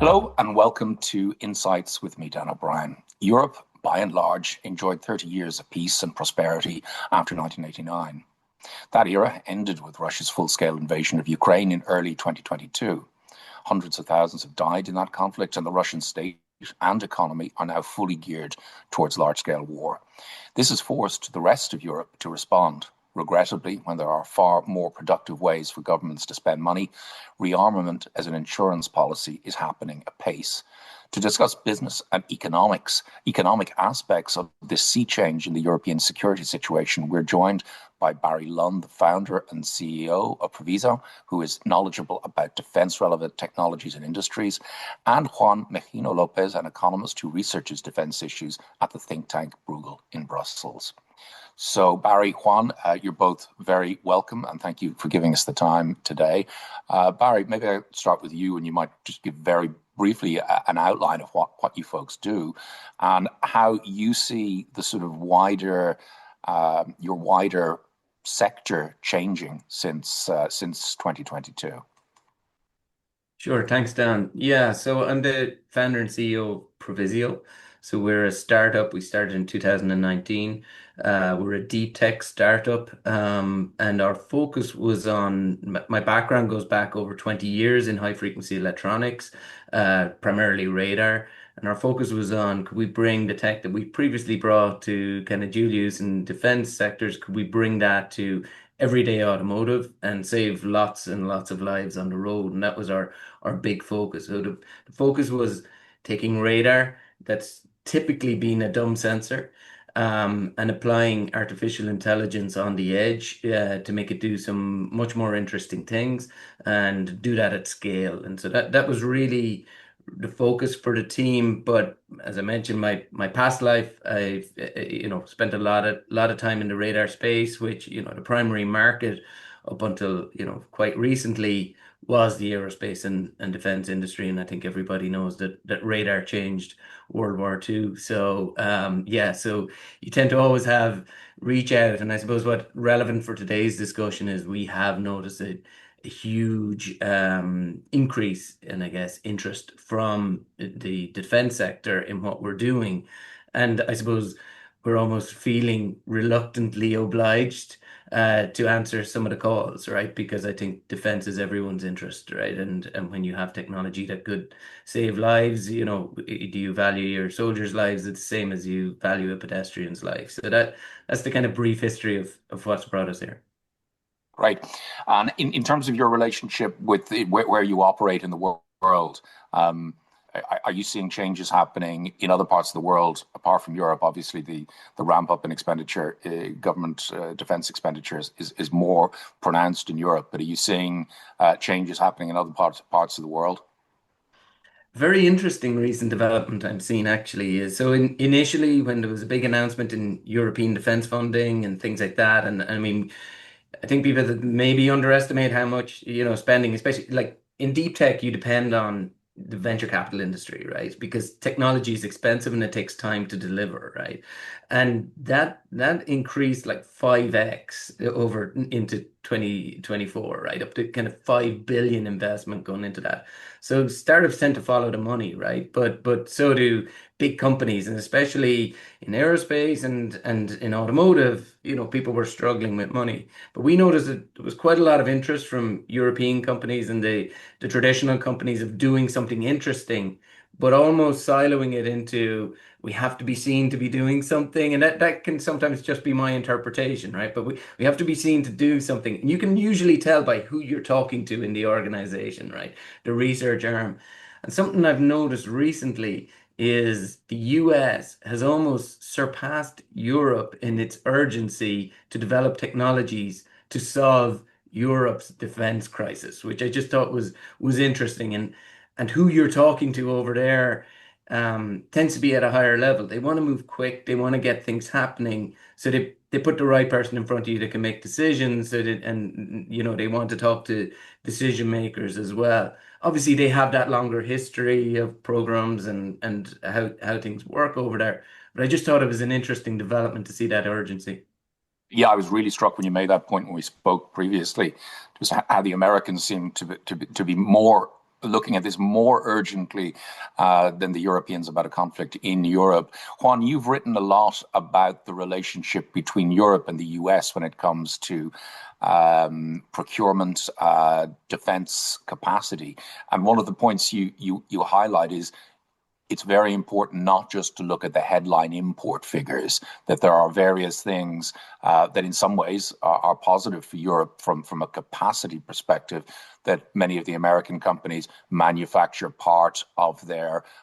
Hello and welcome to Insights with me, Dan O'Brien. Europe, by and large, enjoyed 30 years of peace and prosperity after 1989. That era ended with Russia's full-scale invasion of Ukraine in early 2022. Hundreds of thousands have died in that conflict, and the Russian state and economy are now fully geared towards large-scale war. This has forced the rest of Europe to respond. Regrettably, when there are far more productive ways for governments to spend money, rearmament as an insurance policy is happening apace. To discuss business and economic aspects of this sea change in the European security situation, we're joined by Barry Lunn, the founder and CEO of Proviso, who is knowledgeable about defense-relevant technologies and industries, and Juan Mejino-López, an economist who researches defense issues at the think tank Bruegel in Brussels. So Barry, Juan, you're both very welcome, and thank you for giving us the time today. Barry, maybe I'll start with you, and you might just give very briefly an outline of what you folks do and how you see the sort of your wider sector changing since 2022. Sure, thanks, Dan. Yeah, so I'm the founder and CEO of Proviso. So we're a startup. We started in 2019. We're a deep tech startup, and our focus was on my background goes back over 20 years in high frequency electronics, primarily radar. And our focus was on, could we bring the tech that we previously brought to kind of dual use in defense sectors, could we bring that to everyday automotive and save lots and lots of lives on the road? And that was our big focus. So the focus was taking radar that's typically been a dumb sensor, and applying artificial intelligence on the edge to make it do some much more interesting things and do that at scale. And so that was really the focus for the team. But as I mentioned, my past life, I've spent a lot of time in the radar space, which the primary market up until quite recently was the aerospace and defense industry. And I think everybody knows that radar changed World War II. So so you tend to always have reach out. And I suppose what relevant for today's discussion is we have noticed a huge increase in, I guess, interest from the defense sector in what we're doing. And I suppose we're almost feeling reluctantly obliged to answer some of the calls, right? Because I think defense is everyone's interest, right? And when you have technology that could save lives, do you value your soldiers' lives the same as you value a pedestrian's life? So that's the kind of brief history of what's brought us here. Right. And in terms of your relationship with where you operate in the world, are you seeing changes happening in other parts of the world apart from Europe? Obviously, the ramp up in expenditure, government defense expenditures is more pronounced in Europe. But are you seeing changes happening in other parts of the world? Very interesting recent development I'm seeing actually is so initially when there was a big announcement in European defense funding and things like that, and I mean, I think people that maybe underestimate how much, spending, especially like in deep tech, you depend on the venture capital industry, right? Because technology is expensive and it takes time to deliver, right? And that increased like 5x over into 2024, right? Up to kind of 5 billion investment going into that. So startups tend to follow the money, right? But so do big companies, and especially in aerospace and in automotive, people were struggling with money. But we noticed that there was quite a lot of interest from European companies and the traditional companies of doing something interesting, but almost siloing it into we have to be seen to be doing something. And that can sometimes just be my interpretation, right? But we have to be seen to do something. And you can usually tell by who you're talking to in the organization, right? The research arm. And something I've noticed recently is the US has almost surpassed Europe in its urgency to develop technologies to solve Europe's defense crisis, which I just thought was interesting. And who you're talking to over there tends to be at a higher level. They want to move quick. They want to get things happening. So they put the right person in front of you that can make decisions. And they want to talk to decision makers as well. Obviously, they have that longer history of programs and how things work over there. But I just thought it was an interesting development to see that urgency. Yeah, I was really struck when you made that point when we spoke previously, just how the Americans seem to be more looking at this more urgently than the Europeans about a conflict in Europe. Juan, you've written a lot about the relationship between Europe and the US when it comes to procurement, defense capacity. And one of the points you highlight is it's very important not just to look at the headline import figures, that there are various things that in some ways are positive for Europe from a capacity perspective, that many of the American companies manufacture part of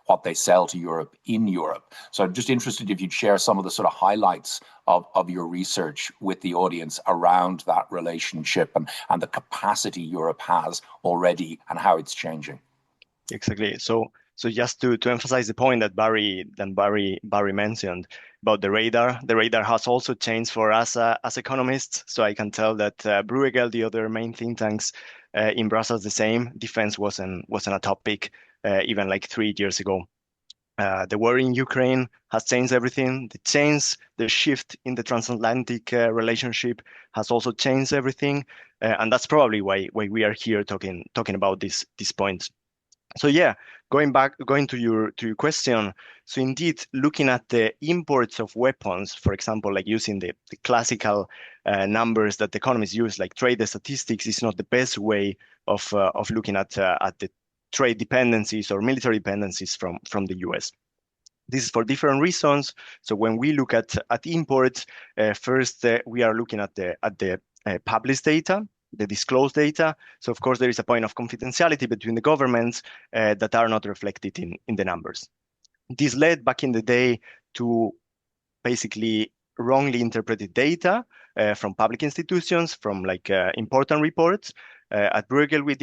what they sell to Europe in Europe. So I'm just interested if you'd share some of the sort of highlights of your research with the audience around that relationship and the capacity Europe has already and how it's changing. Exactly. So just to emphasize the point that Barry mentioned about the radar has also changed for us as economists. So I can tell that Bruegel, the other main think tanks in Brussels, the same. Defense wasn't a topic even like 3 years ago. The war in Ukraine has changed everything. The shift in the transatlantic relationship has also changed everything, and that's probably why we are here talking about these points. So yeah, going to your question. So indeed, looking at the imports of weapons, for example, like using the classical numbers that economists use, like trade statistics, is not the best way of looking at the trade dependencies or military dependencies from the US. This is for different reasons. So when we look at imports, first we are looking at the published data, the disclosed data. So of course there is a point of confidentiality between the governments that are not reflected in the numbers. This led back in the day to basically wrongly interpreted data from public institutions, from like important reports. At Bruegel, we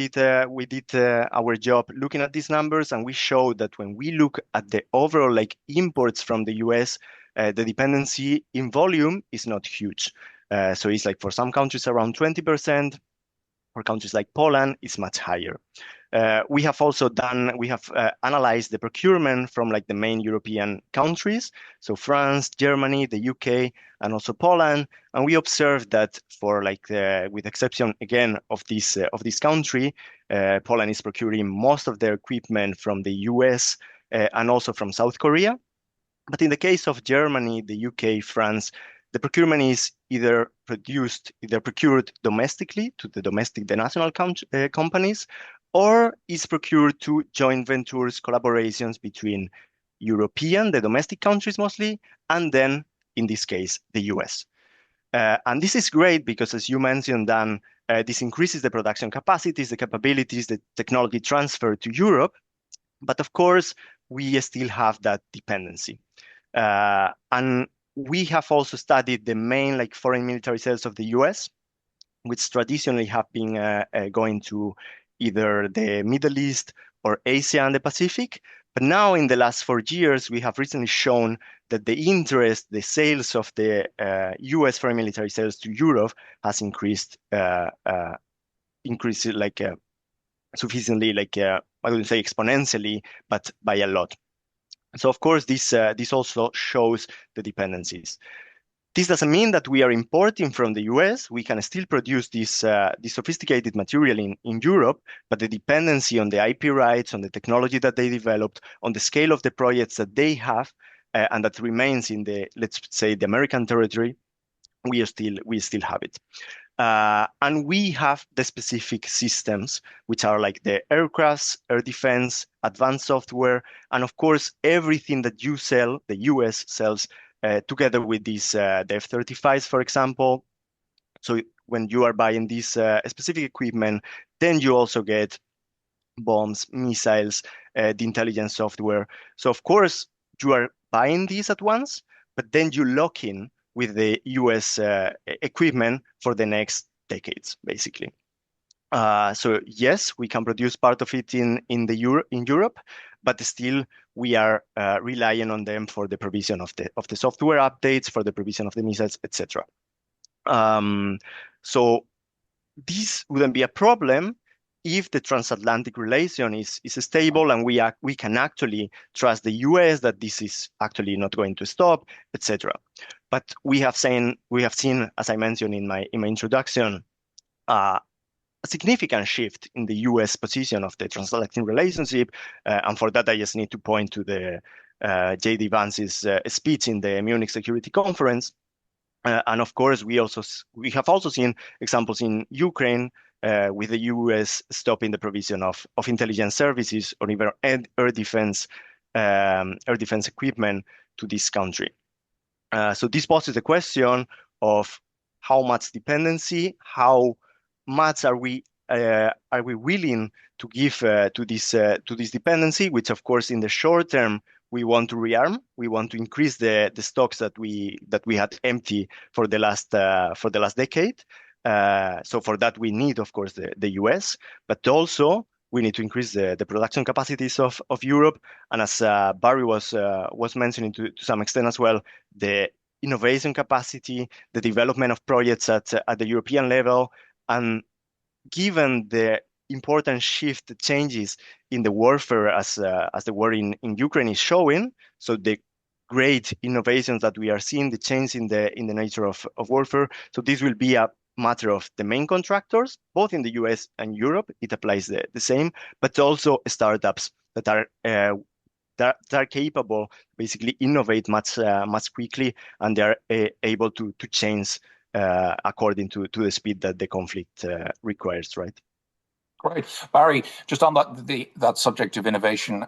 did our job looking at these numbers, and we showed that when we look at the overall like imports from the US, the dependency in volume is not huge. So it's like for some countries around 20%. For countries like Poland, it's much higher. We have analyzed the procurement from like the main European countries, so France, Germany, the UK, and also Poland, and we observed that for like with exception again of this country, Poland is procuring most of their equipment from the US and also from South Korea. But in the case of Germany, the UK, France, the procurement is either procured domestically to the national companies, or is procured to joint ventures, collaborations between the domestic countries mostly, and then, in this case, the US. And this is great because, as you mentioned, Dan, this increases the production capacities, the capabilities, the technology transfer to Europe. But of course, we still have that dependency. And we have also studied the main like foreign military sales of the US, which traditionally have been going to either the Middle East or Asia and the Pacific. But now in the last 4 years, we have recently shown that the sales of the US foreign military sales to Europe has increased like sufficiently, like I wouldn't say exponentially, but by a lot. So of course, this also shows the dependencies. This doesn't mean that we are importing from the US. We can still produce this sophisticated material in Europe, but the dependency on the IP rights, on the technology that they developed, on the scale of the projects that they have, and that remains in let's say, the American territory, we still have it. And we have the specific systems, which are like the aircrafts, air defense, advanced software, and of course, everything that the US sells together with these, the F-35s, for example. So when you are buying this specific equipment, then you also get bombs, missiles, the intelligence software. So of course, you are buying these at once, but then you lock in with the US equipment for the next decades, basically. So yes, we can produce part of it in Europe, but still we are relying on them for the provision of the software updates, for the provision of the missiles, etc. So this wouldn't be a problem if the transatlantic relation is stable and we can actually trust the US that this is actually not going to stop, etc. But we have seen, as I mentioned in my introduction, a significant shift in the US position of the transatlantic relationship. And for that, I just need to point to the J.D. Vance's speech in the Munich Security Conference. And of course, we have also seen examples in Ukraine with the US stopping the provision of intelligence services or even air defense equipment to this country. So this poses the question of how much dependency, how much are we willing to give to this dependency, which of course in the short term we want to rearm, we want to increase the stocks that we had empty for the last decade. So for that we need of course the US, but also we need to increase the production capacities of Europe, and as Barry was mentioning to some extent as well, the innovation capacity, the development of projects at the European level, and given the important shift changes in the warfare as the war in Ukraine is showing, so the great innovations that we are seeing, the change in the nature of warfare, so this will be a matter of the main contractors, both in the US and Europe, it applies the same, but also startups that are capable, basically innovate much quickly, and they are able to change according to the speed that the conflict requires, right? Great. Barry, just on that subject of innovation,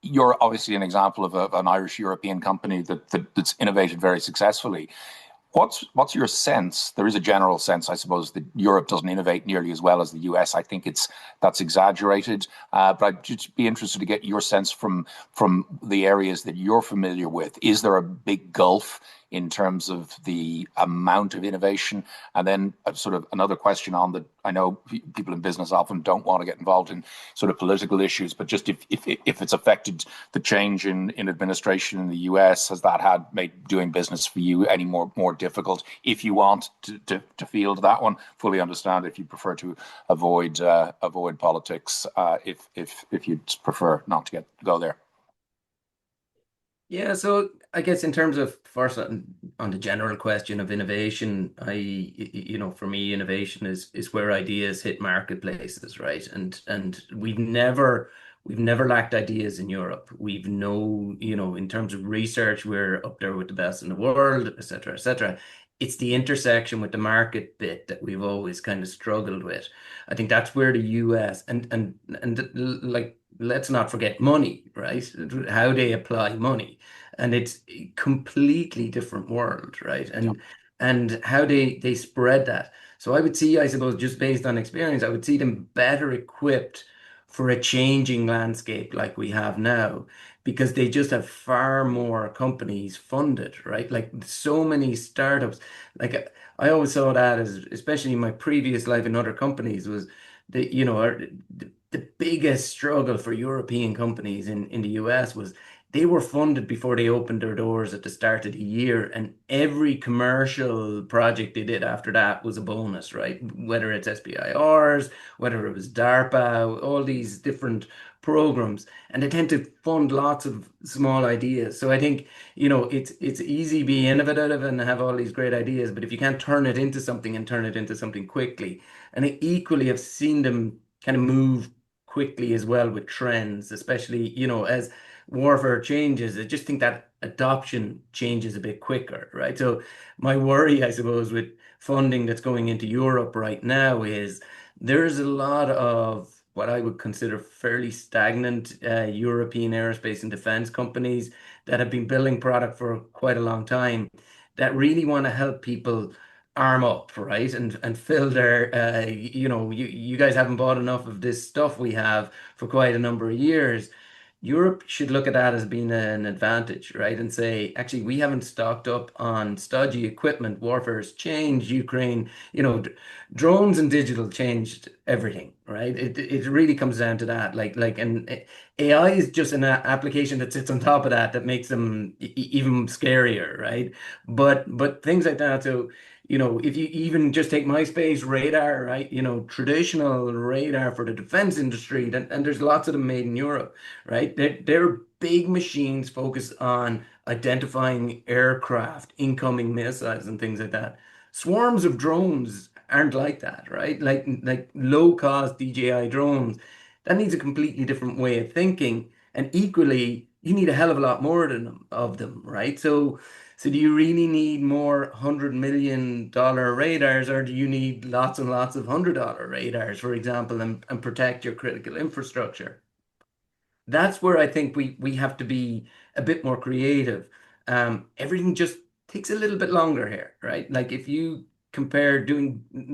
you're obviously an example of an Irish European company that's innovated very successfully. What's your sense? There is a general sense, I suppose, that Europe doesn't innovate nearly as well as the US. I think that's exaggerated, but I'd just be interested to get your sense from the areas that you're familiar with. Is there a big gulf in terms of the amount of innovation? And then sort of another question on that. I know people in business often don't want to get involved in sort of political issues, but just if it's affected the change in administration in the US, has that made doing business for you any more difficult? If you want to field that one, fully understand if you prefer to avoid politics, if you'd prefer not to go there. Yeah, so I guess in terms of first on the general question of innovation, for me, innovation is where ideas hit marketplaces, right? And we've never lacked ideas in Europe. In terms of research, we're up there with the best in the world, et cetera, et cetera. It's the intersection with the market bit that we've always kind of struggled with. I think that's where the US and like, let's not forget money, right? How they apply money. And it's a completely different world, right? And how they spread that. So I would see, I suppose, just based on experience, I would see them better equipped for a changing landscape like we have now, because they just have far more companies funded, right? Like so many startups. Like I always saw that as, especially in my previous life in other companies, was the biggest struggle for European companies in the US was they were funded before they opened their doors at the start of the year, and every commercial project they did after that was a bonus, right? Whether it's SBIRs, whether it was DARPA, all these different programs, and they tend to fund lots of small ideas. So I think, it's easy to be innovative and have all these great ideas, but if you can't turn it into something and turn it into something quickly, and I equally have seen them kind of move quickly as well with trends, especially, as warfare changes. I just think that adoption changes a bit quicker, right? So my worry, I suppose, with funding that's going into Europe right now is there's a lot of what I would consider fairly stagnant European aerospace and defense companies that have been building product for quite a long time that really want to help people arm up, right? And fill their, you guys haven't bought enough of this stuff we have for quite a number of years. Europe should look at that as being an advantage, right? And say, actually, we haven't stocked up on stodgy equipment. Warfare's changed Ukraine. Drones and digital changed everything, right? It really comes down to that. And AI is just an application that sits on top of that makes them even scarier, right? But things like that. So, if you even just take MySpace radar, right? Traditional radar for the defense industry, and there's lots of them made in Europe, right? They're big machines focused on identifying aircraft, incoming missiles, and things like that. Swarms of drones aren't like that, right? Like low cost DJI drones, that needs a completely different way of thinking. And equally, you need a hell of a lot more of them, right? So do you really need more $100 million radars, or do you need lots and lots of $100 radars, for example, and protect your critical infrastructure? That's where I think we have to be a bit more creative. Everything just takes a little bit longer here, right? Like if you compare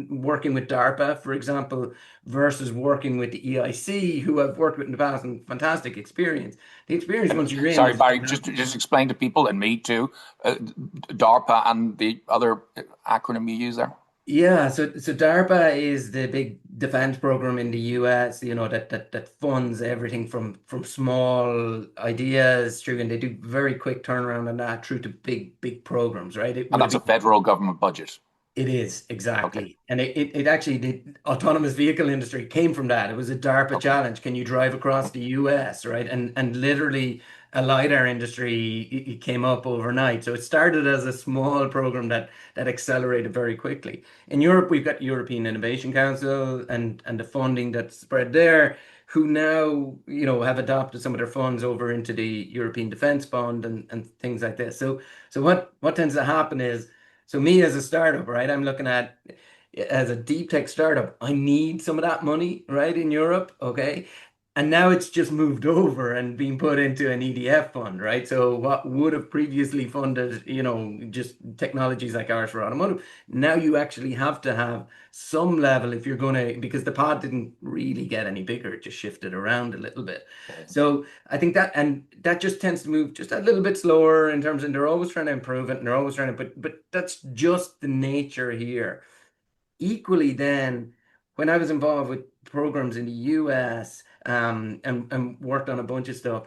working with DARPA, for example, versus working with the EIC, who I've worked with in the past and fantastic experience. The experience And once you're in sorry, is Barry, just explain to people and me too, DARPA and the other acronym you use there. Yeah, so DARPA is the big defense program in the US, that funds everything from small ideas through, and they do very quick turnaround on that through to big programs, right? It And would have that's a been federal government budget. it is, Okay. exactly. And it actually, the autonomous vehicle industry came from that. It was a DARPA Okay. challenge. Can you drive across the US, right? And literally a LiDAR industry it came up overnight. So it started as a small program that accelerated very quickly. In Europe, we've got European Innovation Council and the funding that's spread there, who now, have adopted some of their funds over into the European Defence Fund and things like this. So what tends to happen is so me as a startup, right? I'm looking at as a deep tech startup, I need some of that money, right, in Europe, okay? And now it's just moved over and being put into an EDF fund, right? So what would have previously funded, just technologies like ours for automotive, now you actually have to have some level if you're going to, because the pod didn't really get any bigger, it just shifted around a little bit. So I think that just tends to move just a little bit slower in terms, and they're always trying to improve it, and they're always trying to, but that's just the nature here. Equally, then, when I was involved with programs in the US, and worked on a bunch of stuff,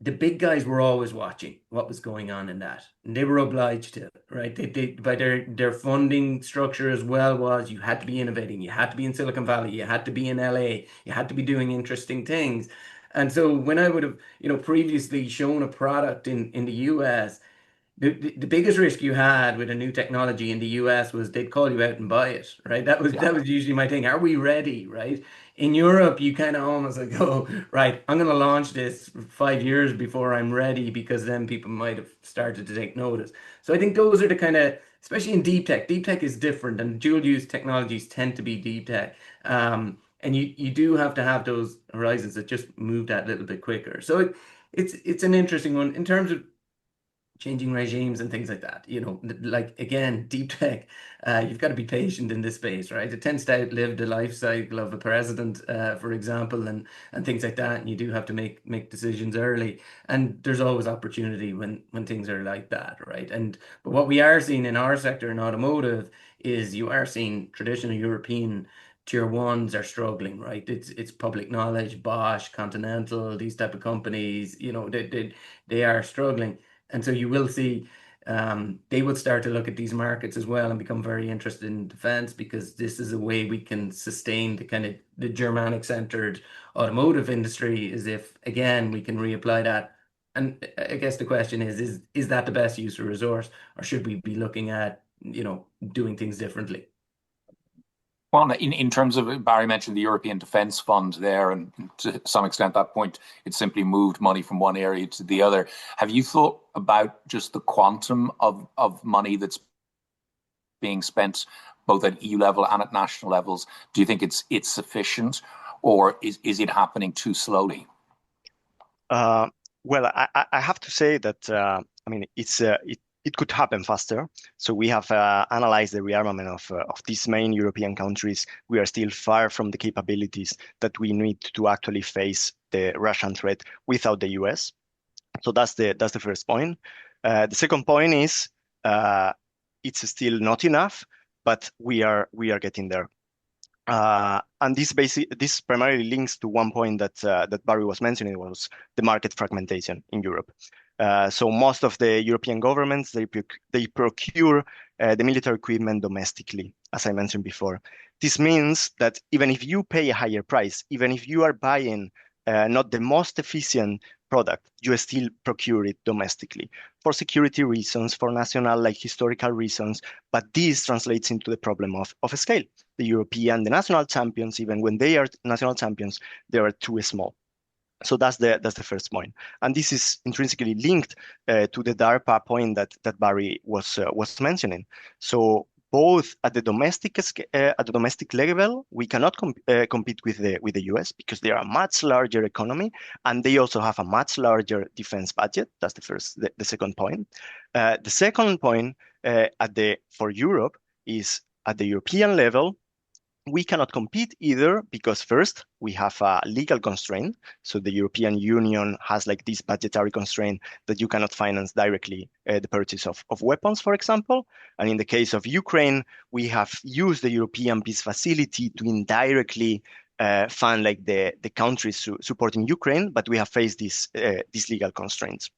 the big guys were always watching what was going on in that, and they were obliged to, right? They by their funding structure as well was you had to be innovating, you had to be in Silicon Valley, you had to be in LA, you had to be doing interesting things. And so when I would have, previously shown a product in the US, the biggest risk you had with a new technology in the US was they'd call you out and buy it, right? That was Yeah. that was usually my thing. Are we ready, right? In Europe, you kind of almost like go, right, I'm going to launch this 5 years before I'm ready because then people might have started to take notice. So I think those are the kind of, especially in deep tech. Deep tech is different, and dual use technologies tend to be deep tech. And you do have to have those horizons that just move that little bit quicker. So it's an interesting one in terms of changing regimes and things like that. Like again, deep tech, you've got to be patient in this space, right? It tends to outlive the life cycle of a president, for example, and things like that. And you do have to make decisions early. And there's always opportunity when things are like that, right? But what we are seeing in our sector in automotive is you are seeing traditional European tier ones are struggling, right? It's public knowledge, Bosch, Continental, these type of companies, they are struggling. And so you will see they will start to look at these markets as well and become very interested in defense, because this is a way we can sustain the kind of the Germanic centered automotive industry, is if again we can reapply that. And I guess the question is that the best use of resource, or should we be looking at, doing things differently? Well, in terms of, Barry mentioned the European Defence Fund there, and to some extent that point, it simply moved money from one area to the other. Have you thought about just the quantum of money that's being spent both at EU level and at national levels? Do you think it's sufficient, or is it happening too slowly? Uh, well, I have to say that I mean it could happen faster. So we have analyzed the rearmament of these main European countries. We are still far from the capabilities that we need to actually face the Russian threat without the US. So that's the first point. The second point is it's still not enough, but we are getting there. And this primarily links to one point that Barry was mentioning, was the market fragmentation in Europe. So most of the European governments, they procure the military equipment domestically, as I mentioned before. This means that even if you pay a higher price, even if you are buying not the most efficient product, you still procure it domestically for security reasons, for national, like historical reasons. But this translates into the problem of scale. The national champions, even when they are national champions, they are too small. So that's the first point, and this is intrinsically linked to the DARPA point that Barry was mentioning. So both at the domestic level, we cannot compete with the US because they are a much larger economy, and they also have a much larger defense budget. That's the second point. The second point for Europe is at the European level. We cannot compete either because first we have a legal constraint. So the European Union has like this budgetary constraint that you cannot finance directly the purchase of weapons, for example. And in the case of Ukraine, we have used the European Peace Facility to indirectly fund like the countries supporting Ukraine, but we have faced these legal constraints.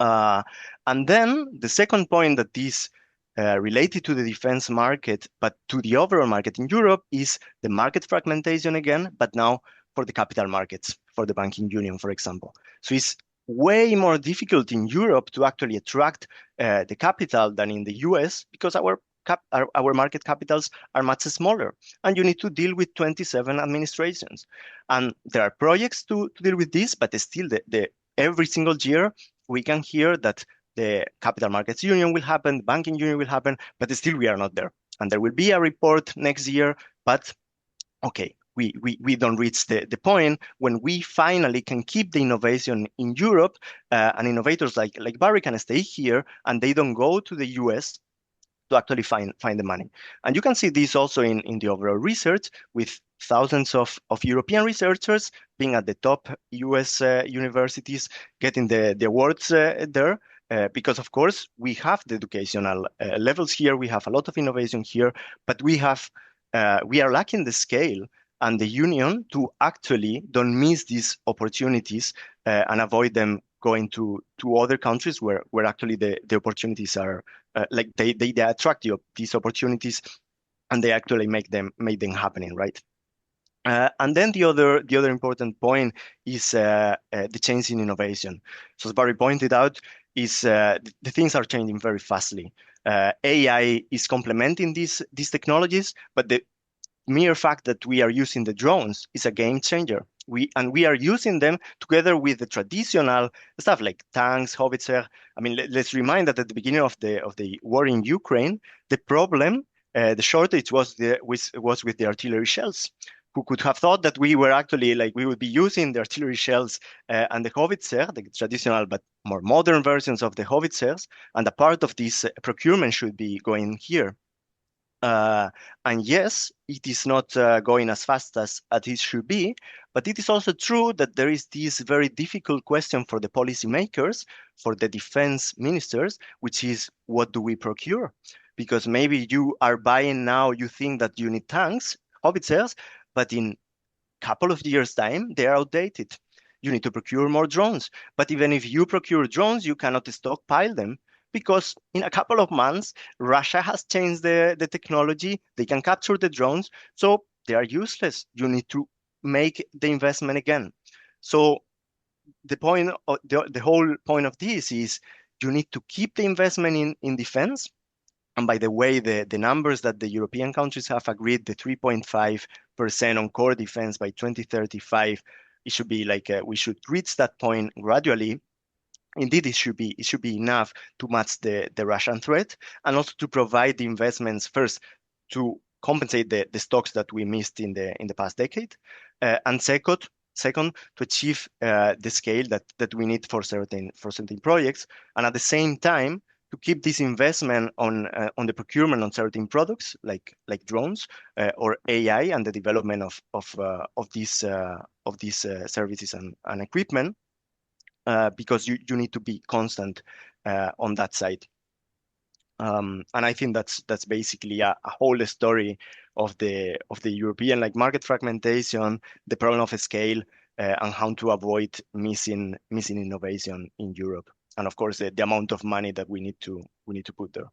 And then the second point that this related to the defense market, but to the overall market in Europe, is the market fragmentation again, but now for the capital markets, for the banking union, for example. So it's way more difficult in Europe to actually attract the capital than in the US because our market capitals are much smaller, and you need to deal with 27 administrations. And there are projects to deal with this, but still every single year we can hear that the capital markets union will happen, the banking union will happen, but still we are not there. And there will be a report next year, but okay, we don't reach the point when we finally can keep the innovation in Europe, and innovators like Barry can stay here and they don't go to the US to actually find the money. And you can see this also in the overall research with thousands of European researchers being at the top US universities, getting the awards there. Because of course we have the educational levels here, we have a lot of innovation here, but we are lacking the scale and the union to actually don't miss these opportunities and avoid them going to other countries where actually the opportunities are like they attract these opportunities and they actually make them happening, right? And then the other important point is the change in innovation. So as Barry pointed out, is the things are changing very fastly. AI is complementing these technologies, but the mere fact that we are using the drones is a game changer. We are using them together with the traditional stuff like tanks, howitzer. I mean, let's remind that at the beginning of the war in Ukraine, the problem, the shortage was with the artillery shells. Who could have thought that we were actually we would be using the artillery shells and the howitzer, the traditional but more modern versions of the howitzers, and a part of this procurement should be going here. And yes, it is not going as fast as it should be, but it is also true that there is this very difficult question for the policymakers, for the defense ministers, which is what do we procure? Because maybe you are buying now, you think that you need tanks, howitzers, but in a couple of years' time, they are outdated. You need to procure more drones. But even if you procure drones, you cannot stockpile them because in a couple of months, Russia has changed the technology. They can capture the drones, so they are useless. You need to make the investment again. So the whole point of this is you need to keep the investment in defense. And by the way, the numbers that the European countries have agreed, the 3.5% on core defense by 2035, it should be we should reach that point gradually. Indeed, it should be enough to match the Russian threat and also to provide the investments first to compensate the stocks that we missed in the past decade, and second to achieve the scale that we need for certain projects, and at the same time to keep this investment on the procurement on certain products like drones or AI and the development of these services and equipment, because you need to be constant on that side. And I think that's basically a whole story of the European market fragmentation, the problem of scale, and how to avoid missing innovation in Europe. And of course, the amount of money that we need to put there.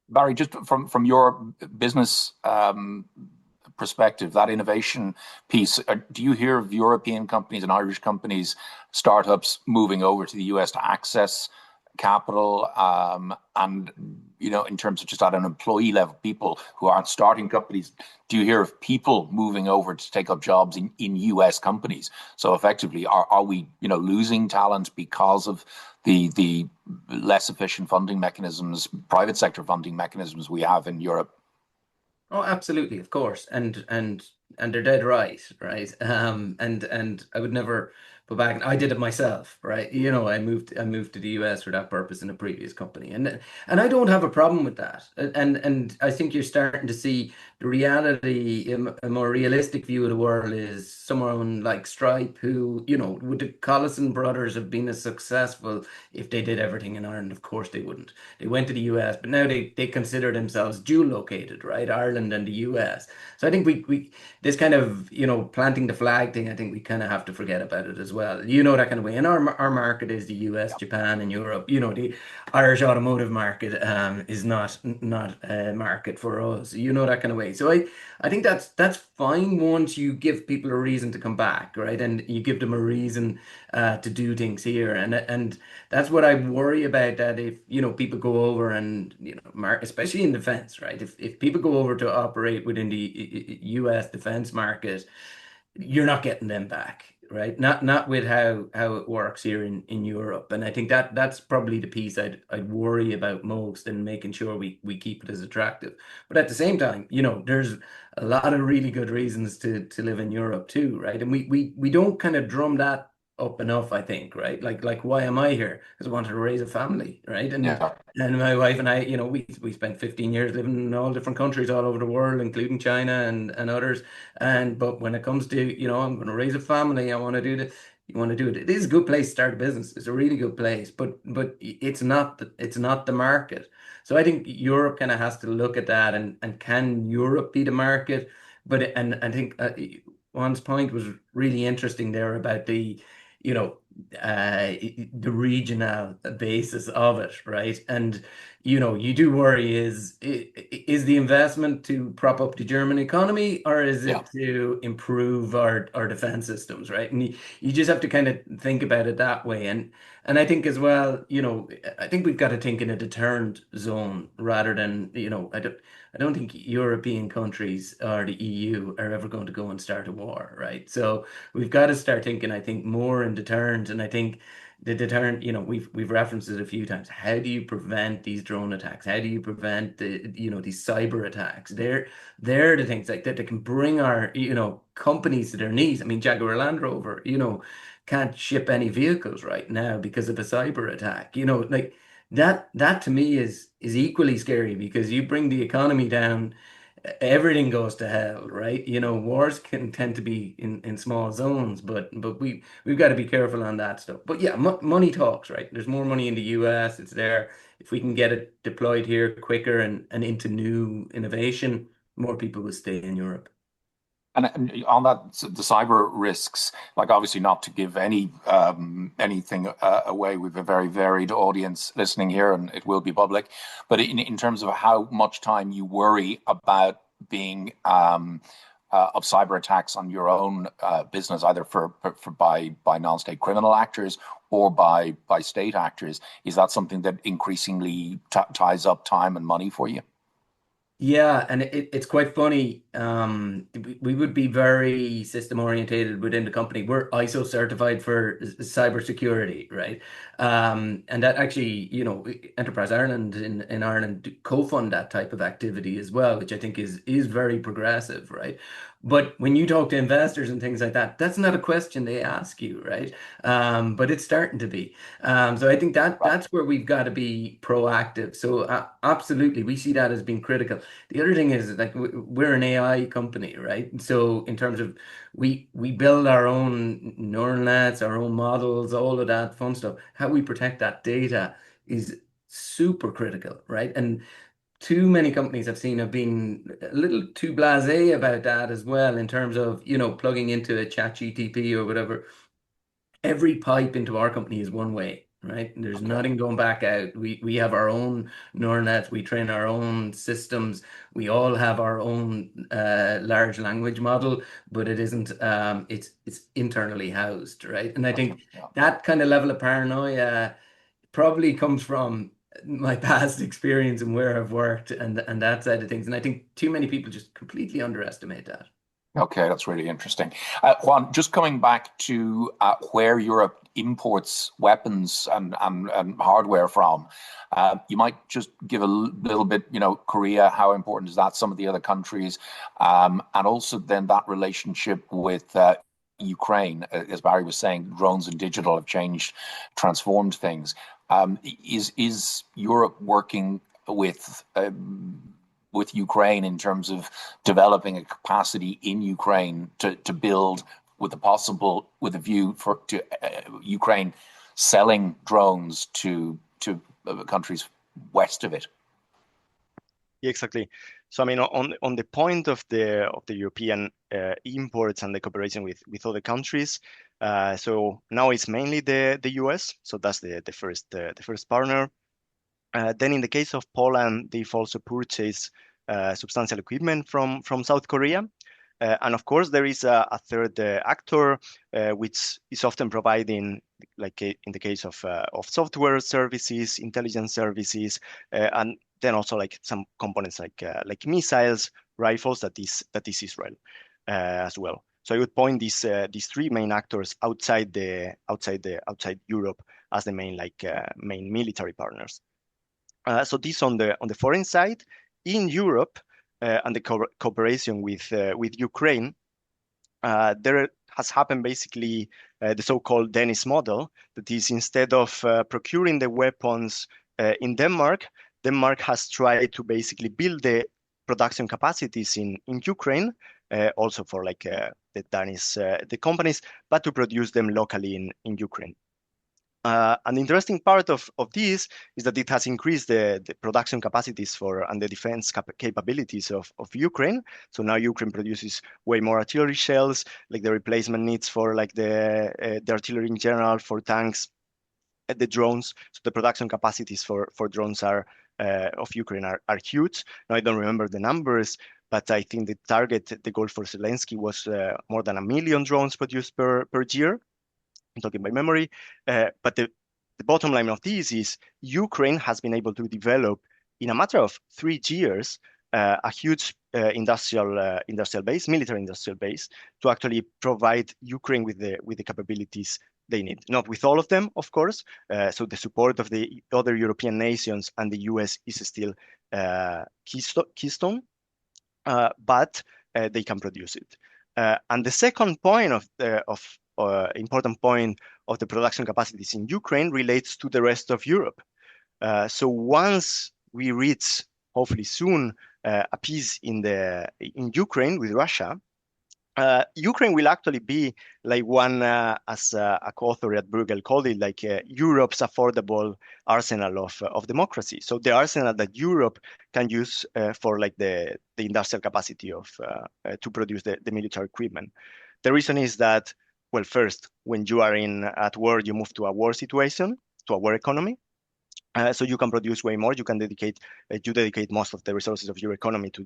Barry, just from your business perspective, that innovation piece, do you hear of European companies and Irish companies, startups moving over to the US to access capital? And, in terms of just at an employee level, people who aren't starting companies, do you hear of people moving over to take up jobs in US companies? So effectively, are we, losing talent because of the less efficient funding mechanisms, private sector funding mechanisms we have in Europe? Oh, absolutely, of course, and they're dead right, right? And I would never go back. I did it myself, right? I moved to the US for that purpose in a previous company, and I don't have a problem with that. And I think you're starting to see the reality. A more realistic view of the world is someone like Stripe, who, would the Collison brothers have been as successful if they did everything in Ireland? Of course they wouldn't. They went to the US, but now they consider themselves dual located, right? Ireland and the US. So I think we this kind of, planting the flag thing, I think we kind of have to forget about it as well. That kind of way. And our market is the US, Japan, and Europe. The Irish automotive market is not a market for us. That kind of way. So I think that's fine once you give people a reason to come back, right? And you give them a reason to do things here. And that's what I worry about, that if, people go over and, especially in defense, right? If people go over to operate within the US defense market, you're not getting them back, right? Not with how it works here in Europe. And I think that's probably the piece I'd worry about most, and making sure we keep it as attractive. But at the same time, there's a lot of really good reasons to live in Europe too, right? And we don't kind of drum that up enough, I think, right? Like why am I here? Because I wanted to raise a family, right? Yeah. And my wife and I, we spent 15 years living in all different countries all over the world, including China and others. But when it comes to, I'm going to raise a family, I want to do this. You want to do it. It is a good place to start a business. It's a really good place, but it's not the market. So I think Europe kind of has to look at that, and can Europe be the market? And I think Juan's point was really interesting there about you know, the regional basis of it, right? And you do worry, is the investment to prop up the German economy, or is Yeah. it to improve our defense systems, right? And you just have to kind of think about it that way. And I think as well, I think we've got to think in a deterrent zone rather than, I don't think European countries or the EU are ever going to go and start a war, right? So we've got to start thinking, I think, more in deterrent. And I think the deterrent, we've referenced it a few times. How do you prevent these drone attacks? How do you prevent these cyber attacks? They're the things like that can bring our, companies to their knees. I mean, Jaguar Land Rover, can't ship any vehicles right now because of a cyber attack. Like that to me is equally scary, because you bring the economy down, everything goes to hell, right? Wars can tend to be in small zones, but we've got to be careful on that stuff. But yeah, money talks, right? There's more money in the US. It's there. If we can get it deployed here quicker and into new innovation, more people will stay in Europe. And on that, the cyber risks, like obviously not to give anything away. We've a very varied audience listening here, and it will be public. But in terms of how much time you worry about being of cyber attacks on your own business, either by non-state criminal actors or by state actors, is that something that increasingly ties up time and money for you? Yeah, and it's quite funny. We would be very system orientated within the company. We're ISO certified for cybersecurity, right? And that actually, Enterprise Ireland in Ireland co-fund that type of activity as well, which I think is very progressive, right? But when you talk to investors and things like that, that's not a question they ask you, right? But it's starting to be. So I think that's where we've got to be proactive. So absolutely, we see that as being critical. The other thing is, like, we're an AI company, right? So in terms of we build our own neural nets, our own models, all of that fun stuff. How we protect that data is super critical, right? And too many companies I've seen have been a little too blasé about that as well, in terms of, plugging into a chat GTP or whatever. Every pipe into our company is one way, right? There's Okay. nothing going back out. We have our own neural net. We train our own systems. We all have our own large language model, but it isn't. It's internally housed, right? And I Okay. think Yeah. that kind of level of paranoia probably comes from my past experience and where I've worked and that side of things. And I think too many people just completely underestimate that. Okay, that's really interesting. Juan, just coming back to where Europe imports weapons and hardware from, you might just give a little bit, Korea, how important is that? Some of the other countries, and also then that relationship with Ukraine, as Barry was saying, drones and digital have changed, transformed things. Is Europe working with Ukraine in terms of developing a capacity in Ukraine to build with a view to Ukraine selling drones to countries west of it? Yeah, exactly. So I mean, on the point of the European imports and the cooperation with other countries, so now it's mainly the US. So that's the first partner. Then in the case of Poland, they've also purchased substantial equipment from South Korea. And of course, there is a third actor, which is often providing, like in the case of software services, intelligence services, and then also like some components like missiles, rifles. That is Israel as well. So I would point these three main actors outside Europe as the main military partners. So this on the foreign side. In Europe and the cooperation with Ukraine, there has happened basically the so-called Danish model. That is, instead of procuring the weapons in Denmark, Denmark has tried to basically build the production capacities in Ukraine, also for the Danish the companies, but to produce them locally in Ukraine. An interesting part of this is that it has increased the production capacities and the defense capabilities of Ukraine. So now Ukraine produces way more artillery shells, like the replacement needs for like the artillery in general, for tanks, the drones. So the production capacities for drones of Ukraine are huge. Now I don't remember the numbers, but I think the goal for Zelensky was more than 1 million drones produced per year. I'm talking by memory. But the bottom line of this is Ukraine has been able to develop in a matter of 3 years a huge military industrial base, to actually provide Ukraine with the capabilities they need. Not with all of them, of course. So the support of the other European nations and the US is still keystone, but they can produce it. And the second point important point of the production capacities in Ukraine relates to the rest of Europe. So once we reach, hopefully soon, a peace in Ukraine with Russia, Ukraine will actually be like one, as a co-author at Bruegel called it, like Europe's affordable arsenal of democracy. So the arsenal that Europe can use for like the industrial capacity to produce the military equipment. The reason is that, well, first, when you are at war, you move to a war situation, to a war economy. So you can produce way more. You dedicate most of the resources of your economy to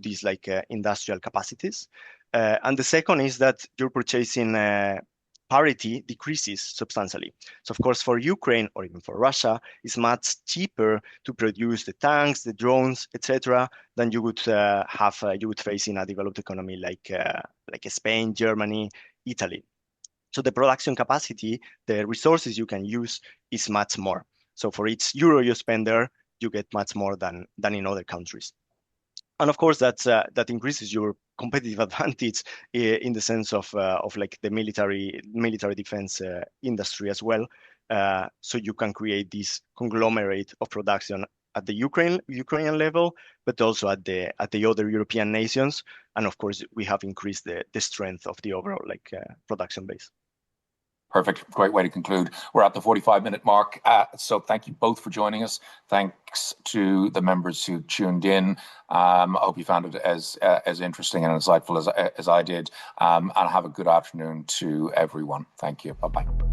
these industrial capacities. And the second is that your purchasing parity decreases substantially. So of course, for Ukraine or even for Russia, it's much cheaper to produce the tanks, the drones, etc., than you would face in a developed economy like Spain, Germany, Italy. So the production capacity, the resources you can use is much more. So for each euro you spend there, you get much more than in other countries. And of course, that increases your competitive advantage in the sense of like the military defense industry as well. So you can create this conglomerate of production at the Ukrainian level, but also at the other European nations. And of course, we have increased the strength of the overall production base. Perfect. Great way to conclude. We're at the 45-minute mark. So thank you both for joining us. Thanks to the members who tuned in. I hope you found it as interesting and insightful as I did. And have a good afternoon to everyone. Thank you. Bye-bye.